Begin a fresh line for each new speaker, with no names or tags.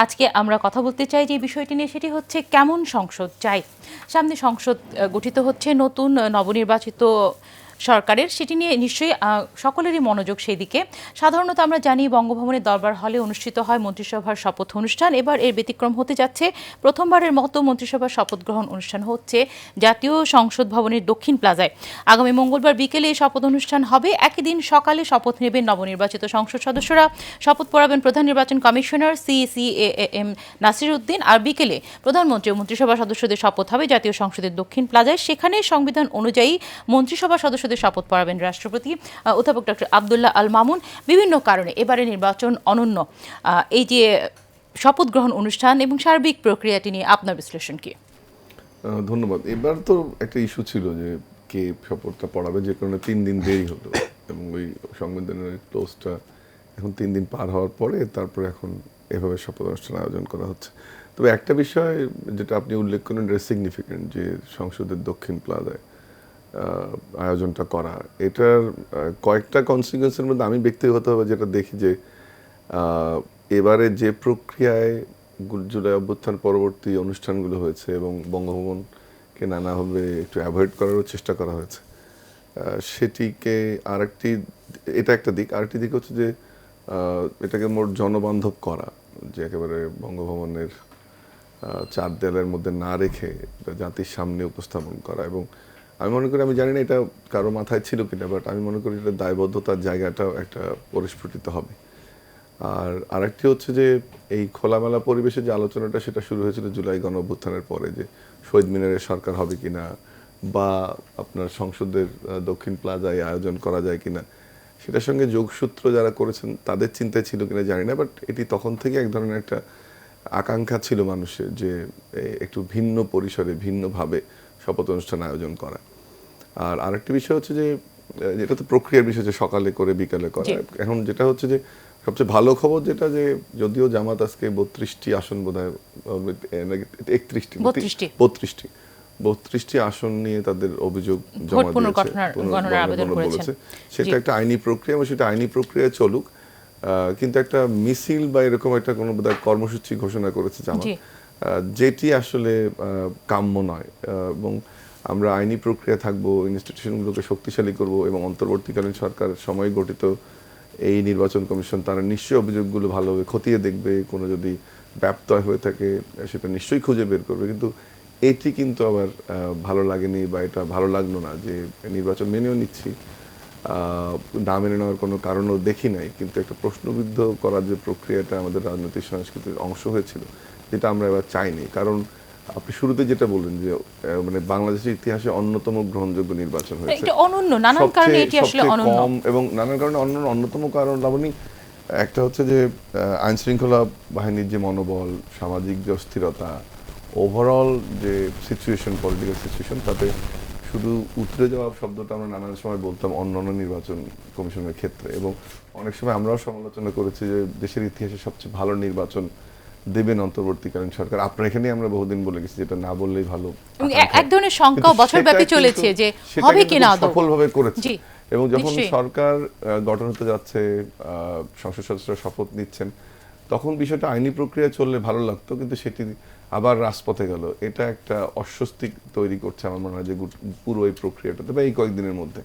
আজকে আমরা কথা বলতে চাই যে বিষয়টি নিয়ে, সেটি হচ্ছে কেমন সংসদ চাই। সামনে সংসদ গঠিত হচ্ছে নতুন নবনির্বাচিত সরকারের, সেটি নিয়ে নিশ্চয়ই সকলেরই মনোযোগ সেদিকে। সাধারণত আমরা জানি বঙ্গভবনের দরবার হলে অনুষ্ঠিত হয় মন্ত্রিসভার শপথ অনুষ্ঠান। এবার এর ব্যতিক্রম হতে যাচ্ছে, প্রথমবারের মতো মন্ত্রিসভার শপথ গ্রহণ অনুষ্ঠান হচ্ছে জাতীয় সংসদ ভবনের দক্ষিণ প্লাজায়। আগামী মঙ্গলবার বিকেলে এই শপথ অনুষ্ঠান হবে। একই দিন সকালে শপথ নেবেন নবনির্বাচিত সংসদ সদস্যরা। শপথ পড়াবেন প্রধান নির্বাচন কমিশনার CCAM নাসির উদ্দিন। আর বিকেলে প্রধানমন্ত্রী ও মন্ত্রিসভা সদস্যদের শপথ হবে জাতীয় সংসদের দক্ষিণ প্লাজায়। সেখানে সংবিধান অনুযায়ী মন্ত্রিসভা সদস্যদের শপথ পড়াবেন রাষ্ট্রপতি অধ্যাপক ডক্টর আব্দুল্লাহ আল মামুন। বিভিন্ন কারণে এবারে নির্বাচন অনন্য। এই যে শপথ গ্রহণ অনুষ্ঠান এবং সার্বিক প্রক্রিয়াটি নিয়ে আপনার বিশ্লেষণ কি?
ধন্যবাদ। এবার তো একটা ইস্যু ছিল যে কে শপথটা পড়াবে, যে কারণে 3 দিন দেরি হলো এবং ওই সংবিধানের ক্লোজটা এখন 3 দিন পার হওয়ার পরে তারপরে এখন এভাবে শপথ অনুষ্ঠান আয়োজন করা হচ্ছে। তবে একটা বিষয় যেটা আপনি উল্লেখ করেন, এটা সিগনিফিকেন্ট, যে সংসদের দক্ষিণ প্লাজায় আয়োজনটা করা। এটার কয়েকটা কনসিকুয়েন্সের মধ্যে আমি ব্যক্তিগতভাবে যেটা দেখি যে এবারে যে প্রক্রিয়ায় জুলাই অভ্যুত্থান পরবর্তী অনুষ্ঠানগুলো হয়েছে এবং বঙ্গভবনকে নানাভাবে একটু অ্যাভয়েড করারও চেষ্টা করা হয়েছে, সেটিকে এটা একটা দিক। আরেকটি দিক হচ্ছে যে এটাকে মোট জনবান্ধব করা, যে একেবারে বঙ্গভবনের 4 দেয়ালের মধ্যে না রেখে জাতির সামনে উপস্থাপন করা। এবং আমি মনে করি, আমি জানি না এটা কারো মাথায় ছিল কিনা, বাট আমি মনে করি এটা দায়বদ্ধতার জায়গাটাও একটা পরিস্ফুটিত হবে। আর আরেকটি হচ্ছে যে এই খোলামেলা পরিবেশে যে আলোচনাটা, সেটা শুরু হয়েছিল জুলাই গণ অভ্যুত্থানের পরে, যে শহীদ মিনারের সরকার হবে কিনা বা আপনার সংসদের দক্ষিণ প্লাজায় আয়োজন করা যায় কিনা, সেটার সঙ্গে যোগসূত্র যারা করেছেন তাদের চিন্তায় ছিল কিনা জানি না, বাট এটি তখন থেকে এক ধরনের একটা আকাঙ্ক্ষা ছিল মানুষের, যে একটু ভিন্ন পরিসরে ভিন্নভাবে শপথ অনুষ্ঠান আয়োজন করা। আর আরেকটি বিষয় হচ্ছে যে এটা তো প্রক্রিয়ার বিষয়, যে সকালে করে বিকালে করা। এখন যেটা হচ্ছে যে সবচেয়ে ভালো খবর যেটা, যে যদিও জামাত আজকে 32টি আসন বোধহয় 32টি আসন নিয়ে তাদের অভিযোগ জমা দিয়েছে, সেটা একটা আইনি প্রক্রিয়া এবং সেটা আইনি প্রক্রিয়া চলুক। কিন্তু একটা মিছিল বা এরকম একটা কোনো বোধহয় কর্মসূচি ঘোষণা করেছে জামাত, যেটি আসলে কাম্য নয়। এবং আমরা আইনি প্রক্রিয়া থাকবো, ইনস্টিটিউশনগুলোকে শক্তিশালী করব এবং অন্তর্বর্তীকালীন সরকার সময় গঠিত এই নির্বাচন কমিশন তারা নিশ্চয়ই অভিযোগগুলো ভালোভাবে খতিয়ে দেখবে, কোনো যদি ব্যত্যয় হয়ে থাকে সেটা নিশ্চয়ই খুঁজে বের করবে। কিন্তু এটি কিন্তু আবার ভালো লাগেনি, বা এটা ভালো লাগলো না যে নির্বাচন মেনেও নিচ্ছি, না মেনে নেওয়ার কোনো কারণও দেখি নাই, কিন্তু একটা প্রশ্নবিদ্ধ করার যে প্রক্রিয়াটা আমাদের রাজনৈতিক সংস্কৃতির অংশ হয়েছিল, যেটা আমরা এবার চাইনি। কারণ আপনি শুরুতে যেটা বললেন যে মানে বাংলাদেশের ইতিহাসে অন্যতম গ্রহণযোগ্য নির্বাচন হয়েছে,
এটা অনন্য নানান কারণে, এটি আসলে অনন্য
এবং নানান কারণে অন্যতম কারণ লাবণী, একটা হচ্ছে যে আইন শৃঙ্খলা বাহিনীর যে মনোবল, সামাজিক যে অস্থিরতা, ওভারঅল যে সিচুয়েশন, পলিটিক্যাল সিচুয়েশন, তাতে শুধু উতরে যাওয়া শব্দটা আমরা নানান সময় বলতাম অন্যান্য নির্বাচন কমিশনের ক্ষেত্রে, এবং অনেক সময় আমরাও সমালোচনা করেছি যে দেশের ইতিহাসে সবচেয়ে ভালো নির্বাচন দেবেন অন্তর্বর্তীকালীন সরকার। আপনার এখানে আমরা বহুদিন বলে গেছি, যেটা না বললেই ভালো।
এক ধরনের শঙ্কা বছরব্যাপী চলেছে যে হবে কিনা,
সফলভাবে করেছে। এবং যখন সরকার গঠন হতে যাচ্ছে, সংসদ সদস্যরা শপথ নিচ্ছেন, তখন বিষয়টা আইনি প্রক্রিয়া চললে ভালো লাগতো, কিন্তু সেটি আবার রাজপথে গেল। এটা একটা অস্বস্তি তৈরি করছে আমার মনে হয়, যে পুরো এই প্রক্রিয়াটাতে বা এই কয়েকদিনের মধ্যে।